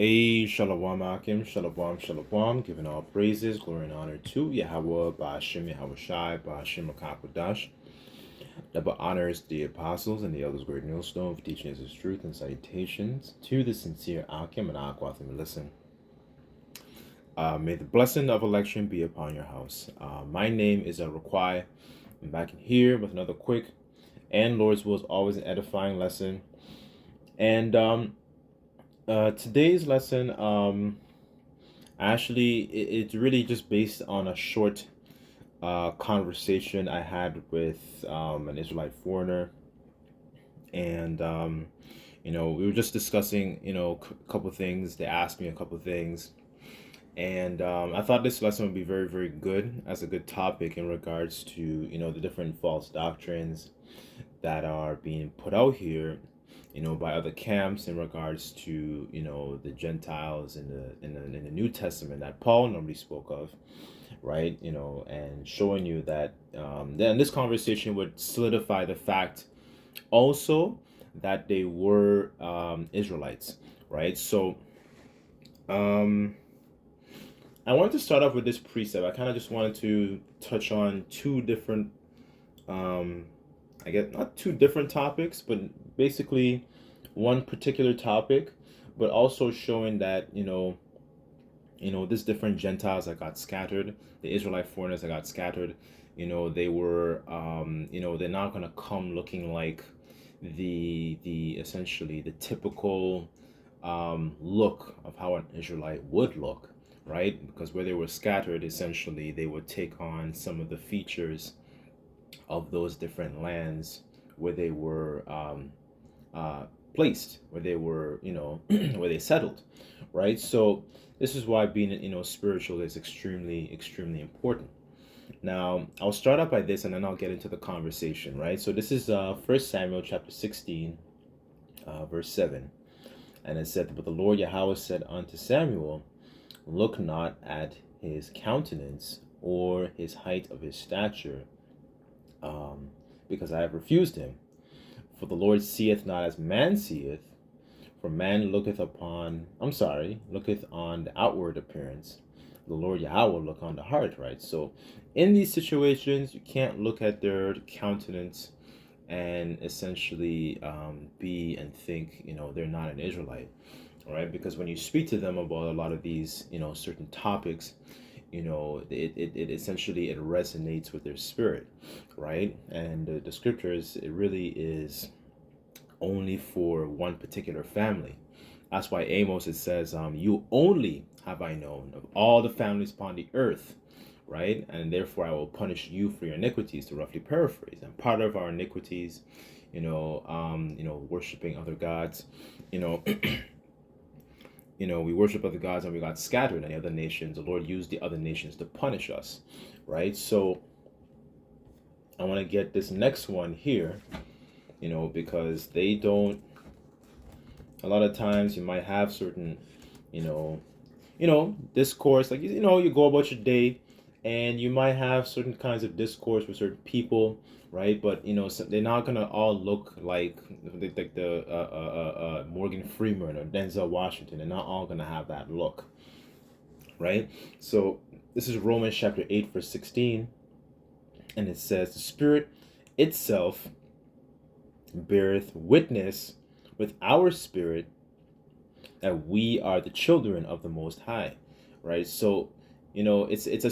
Hey, Shalom Akim, Shalom, Shalom, giving all praises, glory, and honor to Yahweh, Ba'ashem Yahweh Shai, Ba'ashem Akakodash, that honors the apostles and the elders, great millstone, for teaching us his truth, and salutations to the sincere Akim and Akwathim and listen. May the blessing of election be upon your house. My name is Raquai. I'm back in here with another quick and Lord's will is always an edifying lesson. And today's lesson, actually, it's really just based on a short conversation I had with an Israelite foreigner, and we were just discussing, a couple of things. They asked me a couple of things, and I thought this lesson would be very, very good as a good topic in regards to, the different false doctrines that are being put out here, by other camps in regards to, the Gentiles in the New Testament that Paul normally spoke of, right? And showing you that then this conversation would solidify the fact also that they were Israelites, right? So I wanted to start off with this precept. I kind of just wanted to touch on two different I guess not two different topics, but basically one particular topic, but also showing that, this different Gentiles that got scattered, the Israelite foreigners that got scattered, they were, they're not going to come looking like the essentially the typical look of how an Israelite would look, right? Because where they were scattered, essentially, they would take on some of the features of those different lands where they were placed, where they were, where they settled, right? So this is why being, spiritual is extremely, extremely important. Now, I'll start out by this, and then I'll get into the conversation, right? So this is 1 Samuel chapter 16, verse 7. And it said, "But the Lord Yahweh said unto Samuel, Look not at his countenance or his height of his stature, because I have refused him. For the Lord seeth not as man seeth, for man looketh looketh on the outward appearance. The Lord Yahweh will look on the heart," right? So in these situations, you can't look at their countenance and essentially be and think, they're not an Israelite, right? Because when you speak to them about a lot of these, certain topics, it essentially it resonates with their spirit, right? And the scriptures, it really is only for one particular family. That's why Amos, it says, you only have I known of all the families upon the earth, right? And therefore I will punish you for your iniquities, to roughly paraphrase. And part of our iniquities, worshiping other gods, we worship other gods and we got scattered in the other nations. The Lord used the other nations to punish us, right? So I want to get this next one here, because they don't, a lot of times you might have certain, discourse, like, you go about your day and you might have certain kinds of discourse with certain people, right? But so they're not gonna all look like the Morgan Freeman or Denzel Washington. They're not all gonna have that look, right? So this is Romans chapter 8 verse 16, and it says, "The Spirit itself beareth witness with our spirit that we are the children of the Most High," right? So it's it's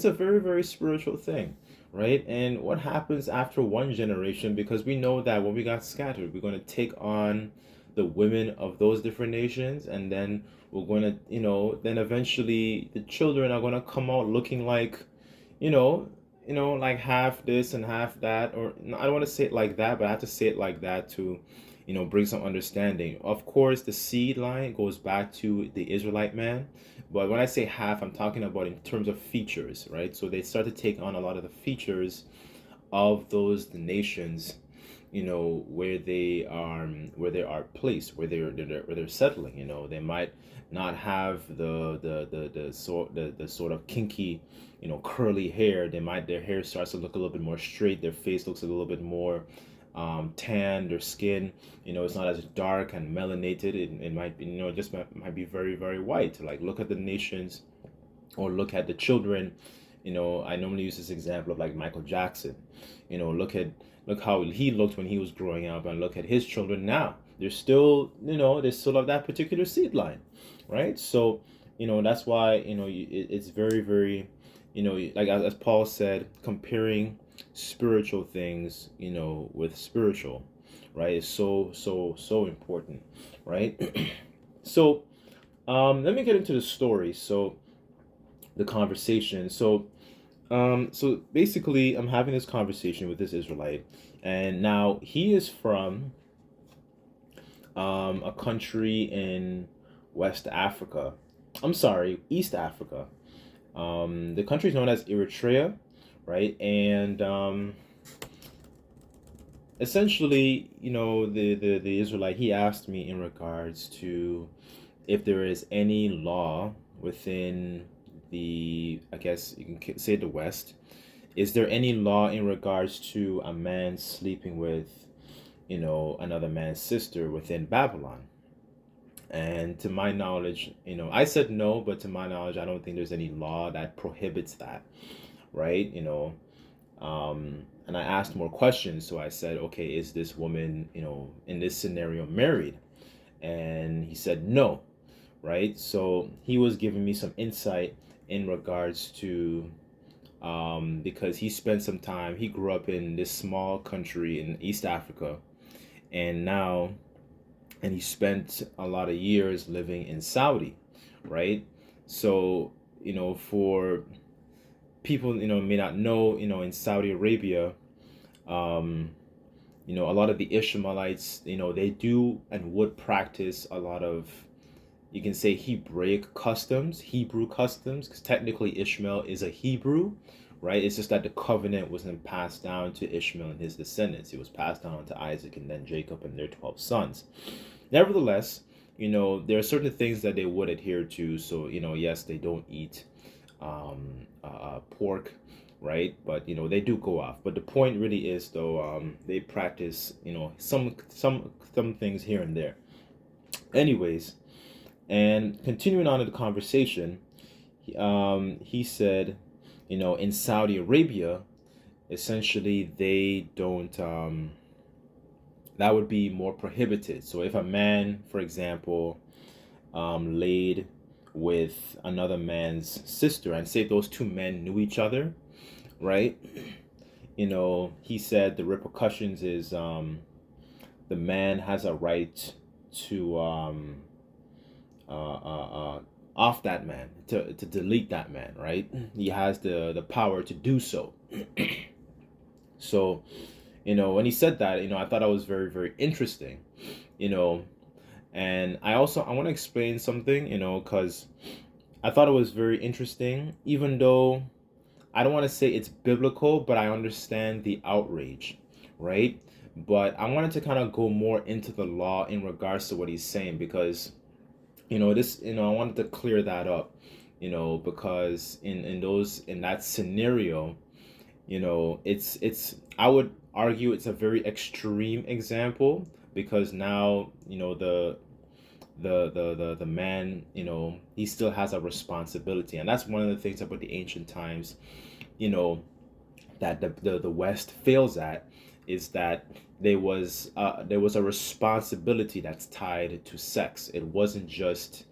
a very, very spiritual thing, right? And what happens after one generation, because we know that when we got scattered, we're going to take on the women of those different nations, and then we're going to, then eventually the children are going to come out looking like, like half this and half that, or I don't want to say it like that, but I have to say it like that to, bring some understanding. Of course, the seed line goes back to the Israelite man, but when I say half, I'm talking about in terms of features, right? So they start to take on a lot of the features of the nations, where they are placed, where they're settling. They might not have the sort of kinky, curly hair. Their hair starts to look a little bit more straight. Their face looks a little bit more tan, their skin, it's not as dark and melanated. It might be, just might be very, very white. Like, look at the nations, or look at the children. I normally use this example of like Michael Jackson. Look how he looked when he was growing up, and look at his children now. They're still, they still have that particular seed line, right? So, that's why, it's very, very, like as Paul said, comparing spiritual things, with spiritual, right, is so, so, so important, right? So, let me get into the story. So, the conversation. So basically, I'm having this conversation with this Israelite, and now he is from a country in West Africa. I'm sorry, East Africa. The country is known as Eritrea, right? And essentially, the Israelite, he asked me in regards to if there is any law within I guess you can say the West. Is there any law in regards to a man sleeping with, another man's sister within Babylon? And to my knowledge, I said no, but to my knowledge, I don't think there's any law that prohibits that, right? And I asked more questions. So I said, okay, is this woman, in this scenario married? And he said no, right? So he was giving me some insight in regards to, because he spent some time, he grew up in this small country in East Africa, and he spent a lot of years living in Saudi, right? So, for people, may not know, in Saudi Arabia, a lot of the Ishmaelites, they do and would practice a lot of, you can say, Hebrew customs, because technically Ishmael is a Hebrew, right? It's just that the covenant wasn't passed down to Ishmael and his descendants. It was passed down to Isaac and then Jacob and their 12 sons. Nevertheless, there are certain things that they would adhere to. So, yes, they don't eat pork, right? But, they do go off. But the point really is, though, they practice, some things here and there. Anyways, and continuing on in the conversation, he said, in Saudi Arabia, essentially they don't, that would be more prohibited. So if a man, for example, laid with another man's sister, and say those two men knew each other, right? He said the repercussions is, the man has a right to, off that man, to delete that man, right? He has the power to do so. So, when he said that, I thought that was very, very interesting, and I want to explain something, because I thought it was very interesting, even though I don't want to say it's biblical, but I understand the outrage, right? But I wanted to kind of go more into the law in regards to what he's saying, because I wanted to clear that up, because in that scenario, it's I would argue it's a very extreme example, because now, the man, he still has a responsibility. And that's one of the things about the ancient times, that the West fails at, is that there was a responsibility that's tied to sex. It wasn't just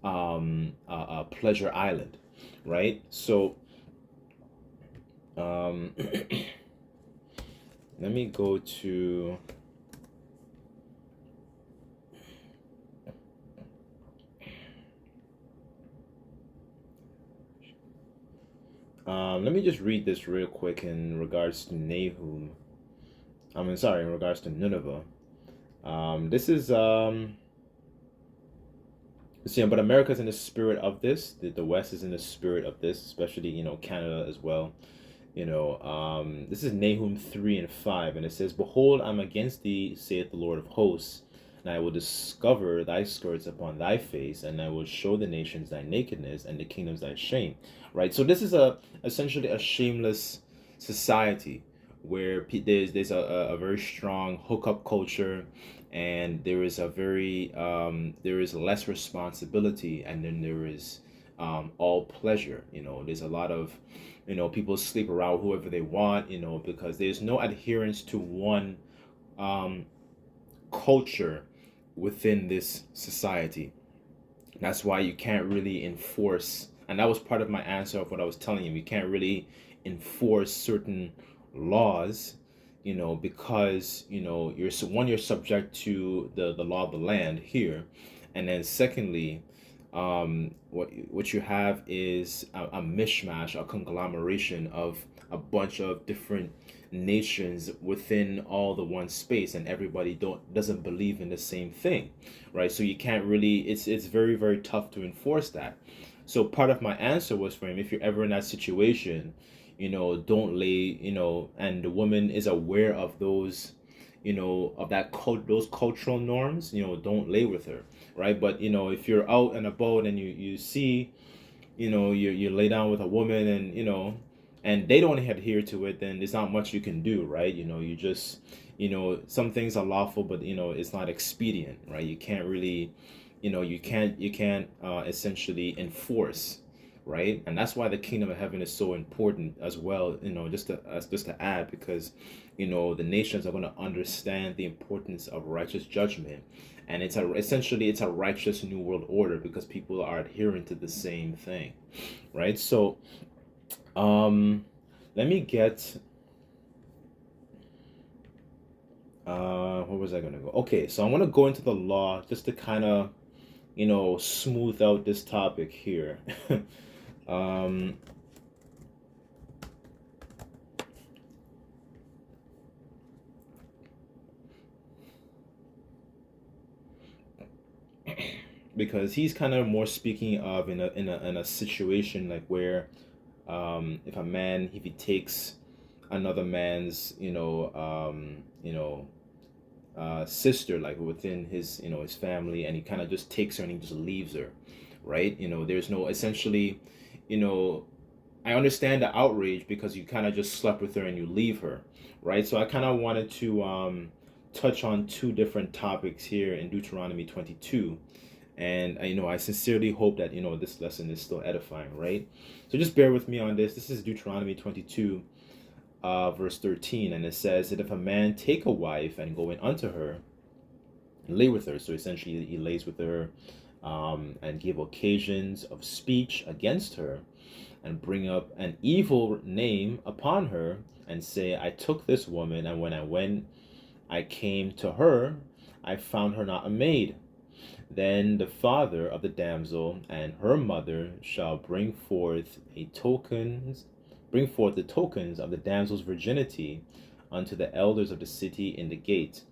a pleasure island, right? So let me go to let me just read this real quick in regards to Nahum. In regards to Nineveh. This is but America's in the spirit of this. The West is in the spirit of this, especially Canada as well. This is Nahum 3:5, and it says, "Behold, I'm against thee, saith the Lord of hosts, and I will discover thy skirts upon thy face, and I will show the nations thy nakedness, and the kingdoms thy shame." Right. So this is essentially a shameless society, where there's a very strong hookup culture, and there is a very there is less responsibility, and then there is all pleasure. There's a lot of people sleep around whoever they want, because there's no adherence to one um, culture within this society. That's why you can't really enforce, and that was part of my answer of what I was telling you. You can't really enforce certain laws, because you're subject to the law of the land here, and then secondly, what you have is a mishmash, a conglomeration of a bunch of different nations within all the one space, and everybody doesn't believe in the same thing, right? So you can't really, it's very, very tough to enforce that. So part of my answer was for him, if you're ever in that situation, don't lay, and the woman is aware of those, of those cultural norms, don't lay with her, right? But if you're out and about and you see, you lay down with a woman, and and they don't adhere to it, then there's not much you can do, right? You just, some things are lawful, but it's not expedient, right? You can't really, you can't essentially enforce, right? And that's why the kingdom of heaven is so important as well, just to add, because the nations are going to understand the importance of righteous judgment, and essentially it's a righteous new world order, because people are adhering to the same thing, right? So let me get where was I gonna go? Okay, so I'm gonna go into the law just to kind of smooth out this topic here. um because he's kind of more speaking of in a situation like where if a man, if he takes another man's sister, like within his his family, and he kind of just takes her and he just leaves her, right? There's no, essentially, you know I understand the outrage because you kind of just slept with her and you leave her, right? So I kind of wanted to touch on two different topics here in Deuteronomy 22, and I sincerely hope that this lesson is still edifying, right? So just bear with me on this. This is Deuteronomy 22, verse 13, and it says that if a man take a wife and go in unto her and lay with her, so essentially he lays with her, and give occasions of speech against her, and bring up an evil name upon her, and say, I took this woman, and when I came to her, I found her not a maid. Then the father of the damsel and her mother shall bring forth the tokens of the damsel's virginity unto the elders of the city in the gate.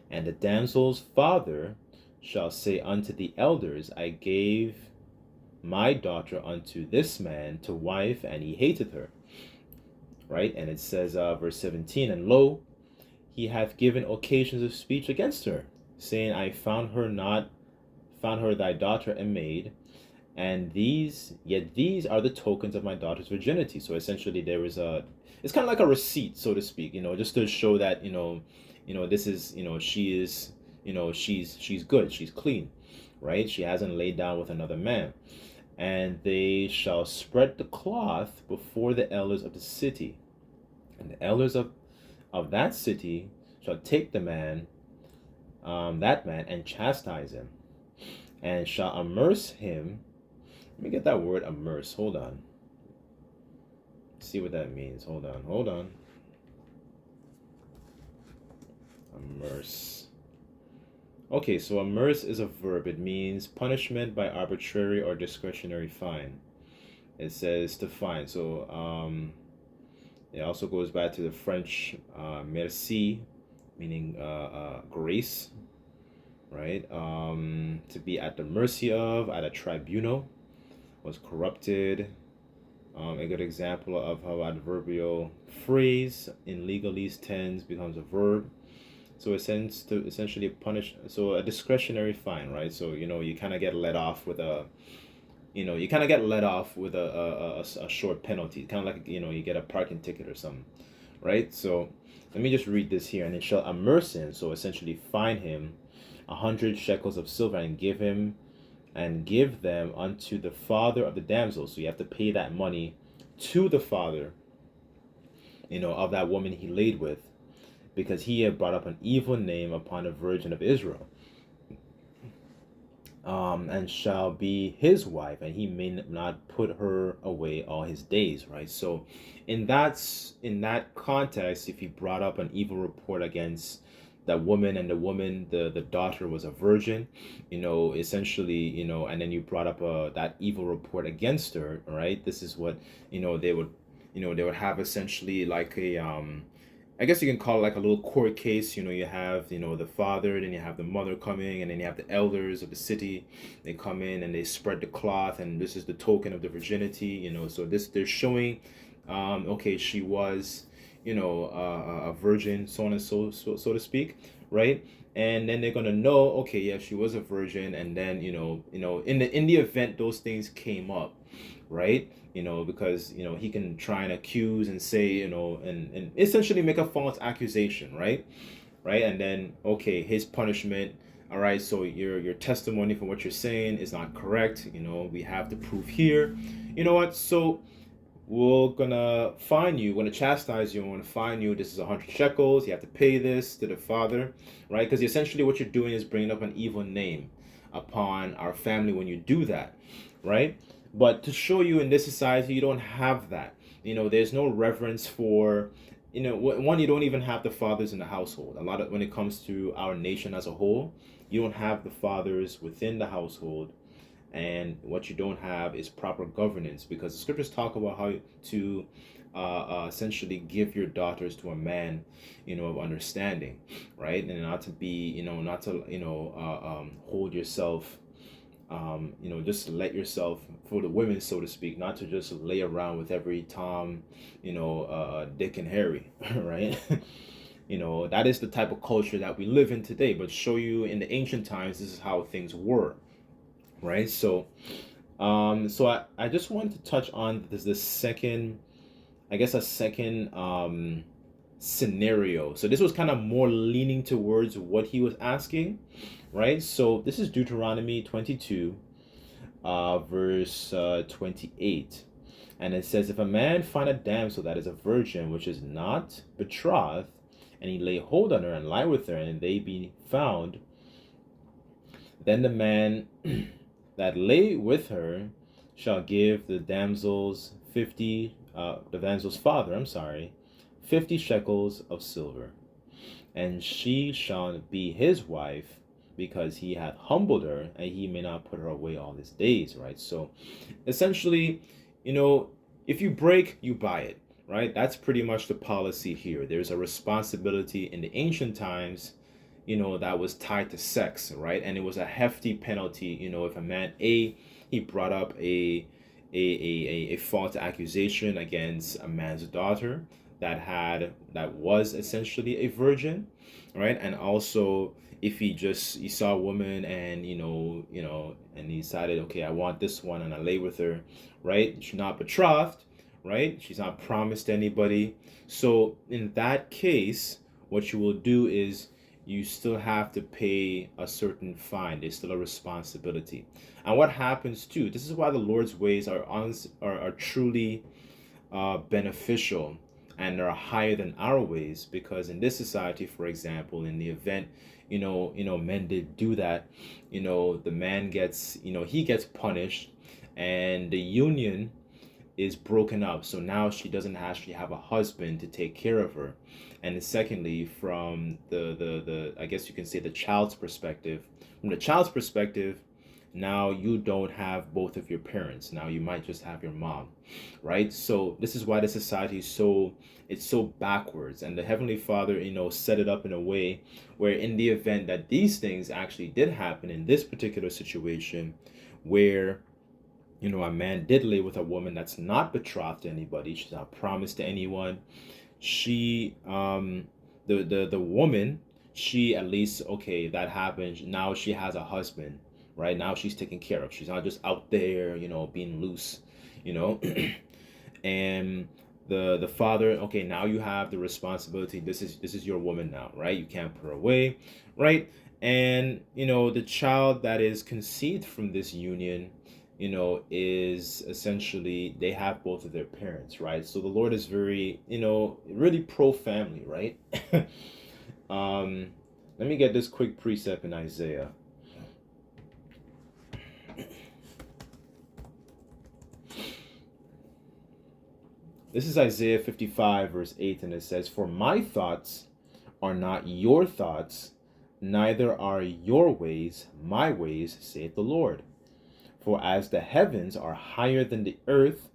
And the damsel's father shall say unto the elders, I gave my daughter unto this man to wife, and he hated her. Right? And it says, verse 17, and lo, he hath given occasions of speech against her, saying, I found her thy daughter a maid, and these are the tokens of my daughter's virginity. So essentially it's kind of like a receipt, so to speak, just to show that, this is, she is, she's good, she's clean, right? She hasn't laid down with another man. And they shall spread the cloth before the elders of the city, and the elders of that city shall take the man, that man, and chastise him, and shall immerse him. Let me get that word immerse. Hold on. See what that means. Hold on. Immerse. Okay, so immerse is a verb. It means punishment by arbitrary or discretionary fine. It says to fine. So it also goes back to the French merci, meaning grace, right? To be at the mercy of, at a tribunal, was corrupted. A good example of how adverbial phrase in legalese tense becomes a verb. So it tends to essentially punish. So a discretionary fine, right? So you kind of get let off with a short penalty, kind of like you get a parking ticket or something, right? So let me just read this here. And it shall immerse him, so essentially fine him 100 shekels of silver, and give them unto the father of the damsel. So you have to pay that money to the father, of that woman he laid with, because he had brought up an evil name upon a virgin of Israel. And shall be his wife, and he may not put her away all his days, right? So in that context, if he brought up an evil report against that woman, and the daughter was a virgin, essentially, and then you brought up that evil report against her, right? This is what, they would have essentially like a I guess you can call it like a little court case. You have, the father, then you have the mother coming, and then you have the elders of the city. They come in and they spread the cloth, and this is the token of the virginity. So they're showing, okay, she was, a virgin, so on and so to speak, right? And then they're gonna know, okay, yeah, she was a virgin, and then in the event those things came up, right? Because he can try and accuse and say, and essentially make a false accusation, right? And then, okay, his punishment, all right, so your testimony for what you're saying is not correct. We have the proof here. You know what? So we're gonna fine you, we're gonna chastise you, we're gonna fine you. This is 100 shekels. You have to pay this to the father, right? Because essentially what you're doing is bringing up an evil name upon our family when you do that, right? But to show you, in this society, you don't have that. There's no reverence for, one, you don't even have the fathers in the household. A lot of, when it comes to our nation as a whole, you don't have the fathers within the household. And what you don't have is proper governance, because the scriptures talk about how to essentially give your daughters to a man, of understanding, right? And not to be, not to, hold yourself, just let yourself, for the women, so to speak, not to just lay around with every Tom, Dick and Harry, right? That is the type of culture that we live in today. But show you, in the ancient times, this is how things were, right? So, I just wanted to touch on this second, I guess, a second scenario. So this was kind of more leaning towards what he was asking, right? So this is Deuteronomy 22, verse 28. And it says, if a man find a damsel that is a virgin, which is not betrothed, and he lay hold on her and lie with her, and they be found, then the man that lay with her shall give the damsel's father, 50 shekels of silver, and she shall be his wife, because he hath humbled her, and he may not put her away all his days, right? So essentially, if you break, you buy it, right? That's pretty much the policy here. There's a responsibility in the ancient times, that was tied to sex, right? And it was a hefty penalty, if a man, he brought up a false accusation against a man's daughter that was essentially a virgin, right? And also, if he saw a woman, and and he decided, okay, I want this one, and I lay with her, right? She's not betrothed, right? She's not promised to anybody. So in that case, what you will do is you still have to pay a certain fine. There's still a responsibility. And what happens too, this is why the Lord's ways are truly beneficial, and are higher than our ways, because in this society, for example, in the event men did do that, the man gets, he gets punished, and the union is broken up. So now she doesn't actually have a husband to take care of her. And secondly, from the I guess you can say the child's perspective, now you don't have both of your parents. Now you might just have your mom, right? So this is why the society is so backwards. And the Heavenly Father, set it up in a way where, in the event that these things actually did happen in this particular situation, where a man did lay with a woman that's not betrothed to anybody, she's not promised to anyone, she the woman, she, at least, okay, that happened, now she has a husband, right? Now she's taken care of. She's not just out there, being loose, and the father, okay, now you have the responsibility. This is your woman now, right? You can't put her away, right? And the child that is conceived from this union, is essentially, they have both of their parents, right? So the Lord is very, really pro family, right? um Let me get this quick precept in Isaiah. This is Isaiah 55, verse 8, and it says, "For my thoughts are not your thoughts, neither are your ways my ways, saith the Lord. For as the heavens are higher than the earth,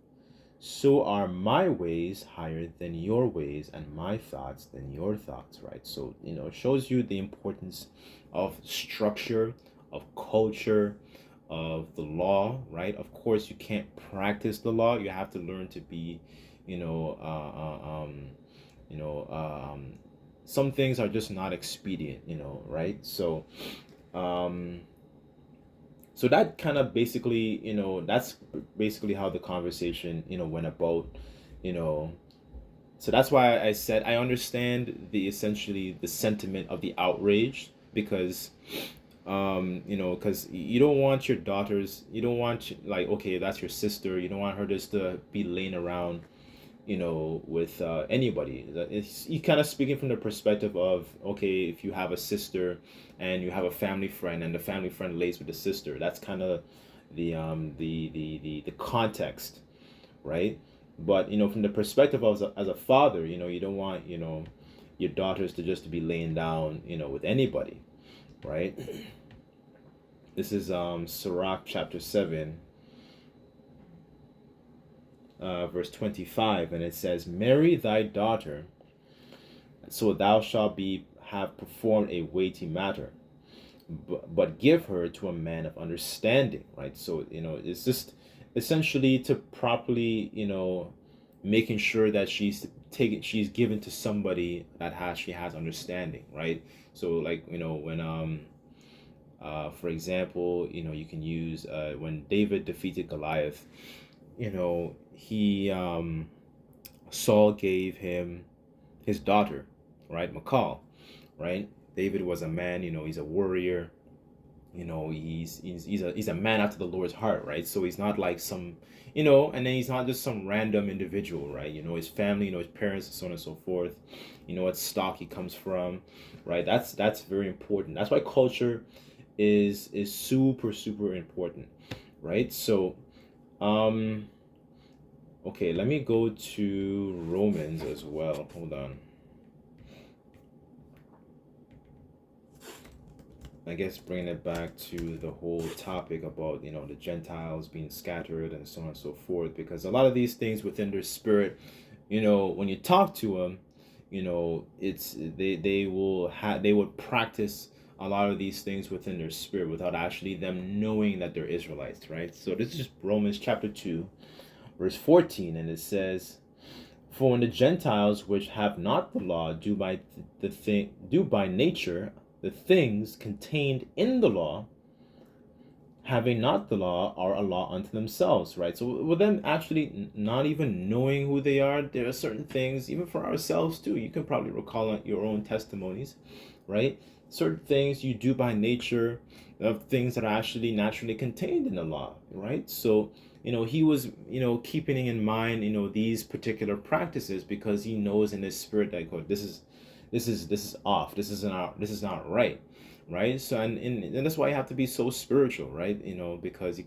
so are my ways higher than your ways, and my thoughts than your thoughts," right? So, it shows you the importance of structure, of culture, of the law, right? Of course, you can't practice the law. You have to learn to be, you know, uh, uh, um, you know, some things are just not expedient, right? Um, so that kind of basically, that's basically how the conversation, went about, you know. So that's why I said I understand the essentially the sentiment of the outrage, because because you don't want your daughters, you don't want, like, okay, that's your sister, you don't want her just to be laying around, with anybody. It's you kind of speaking from the perspective of, okay, if you have a sister and you have a family friend and the family friend lays with the sister, that's kind of the context, right? But from the perspective of as a father, you don't want, your daughters to just to be laying down, with anybody, right? This is Sirach chapter 7, verse 25, and it says, "Marry thy daughter, so thou shalt be have performed a weighty matter, but give her to a man of understanding," right? So it's just essentially to properly, making sure that she's given to somebody that she has understanding, right? So, like, when for example, you can use when David defeated Goliath, he Saul gave him his daughter, right, Michal, right? David was a man, he's a warrior, he's a man after the Lord's heart, right? So he's not like some, and then he's not just some random individual, right? His family, his parents, and so on and so forth. What stock he comes from, right? That's very important. That's why culture is super super important, right? So, okay, let me go to Romans as well. Hold on. I guess bringing it back to the whole topic about, the Gentiles being scattered and so on and so forth, because a lot of these things within their spirit, when you talk to them, it's they would practice a lot of these things within their spirit without actually them knowing that they're Israelites, right? So this is Romans chapter 2, verse 14, and it says, "For when the Gentiles which have not the law do by nature the things contained in the law, having not the law, are a law unto themselves," right? So with them actually not even knowing who they are, there are certain things, even for ourselves too. You can probably recall your own testimonies, right? Certain things you do by nature of things that are actually naturally contained in the law, right? So he was, keeping in mind, these particular practices, because he knows in his spirit that, God, this is off. This is not right, right? So and that's why you have to be so spiritual, right? Because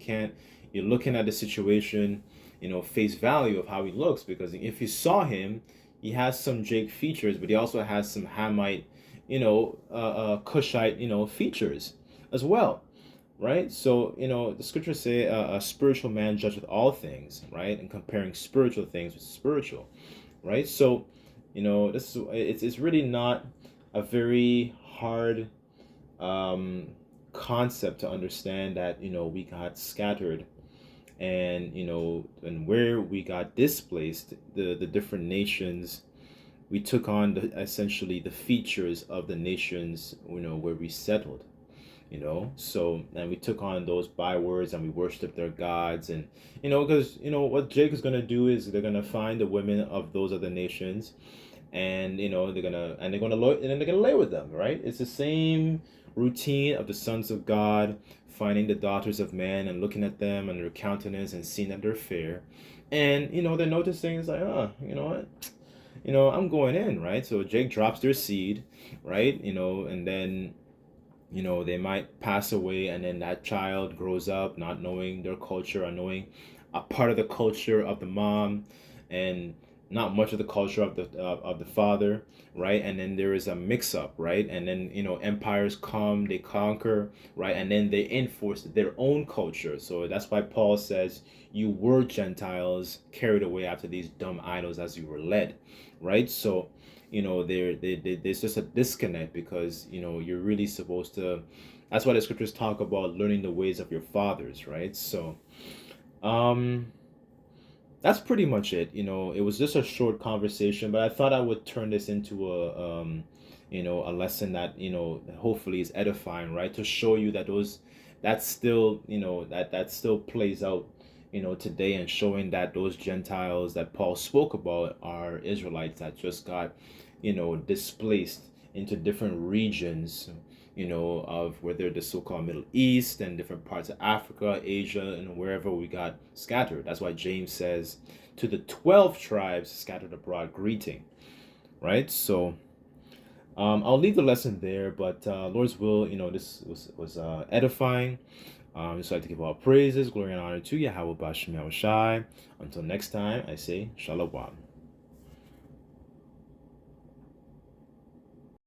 you're looking at the situation, face value of how he looks, because if you saw him, he has some Jake features, but he also has some Hamite, Cushite, features as well, right? So the scriptures say a spiritual man judgeth all things, right? And comparing spiritual things with spiritual, right? So this is it's really not a very hard concept to understand, that we got scattered, and and where we got displaced, the different nations, we took on essentially the features of the nations, where we settled, So, and we took on those bywords and we worshiped their gods. And because what Jake is going to do is they're going to find the women of those other nations, and they're gonna lay with them, right? It's the same routine of the sons of God finding the daughters of men and looking at them and their countenance and seeing that they're fair. And they're noticing, it's like, you know what, I'm going in, right? So Jake drops their seed, right? And then they might pass away, and then that child grows up not knowing their culture or knowing a part of the culture of the mom, and not much of the culture of the father, right? And then there is a mix up, right? And then empires come, they conquer, right? And then they enforce their own culture. So that's why Paul says, you were Gentiles carried away after these dumb idols as you were led, right? So there's just a disconnect, because you're really supposed to, that's why the scriptures talk about learning the ways of your fathers, right? So that's pretty much it. It was just a short conversation, but I thought I would turn this into a lesson that hopefully is edifying, right? To show you that that's still that still plays out today, and showing that those Gentiles that Paul spoke about are Israelites that just got displaced into different regions, of whether the so-called Middle East and different parts of Africa, Asia, and wherever we got scattered. That's why James says, to the 12 tribes scattered abroad, greeting, right? So I'll leave the lesson there, but Lord's will, this was edifying. Just like to give all praises, glory, and honor to Yahweh Bashem Yahushai. Until next time, I say Shalom.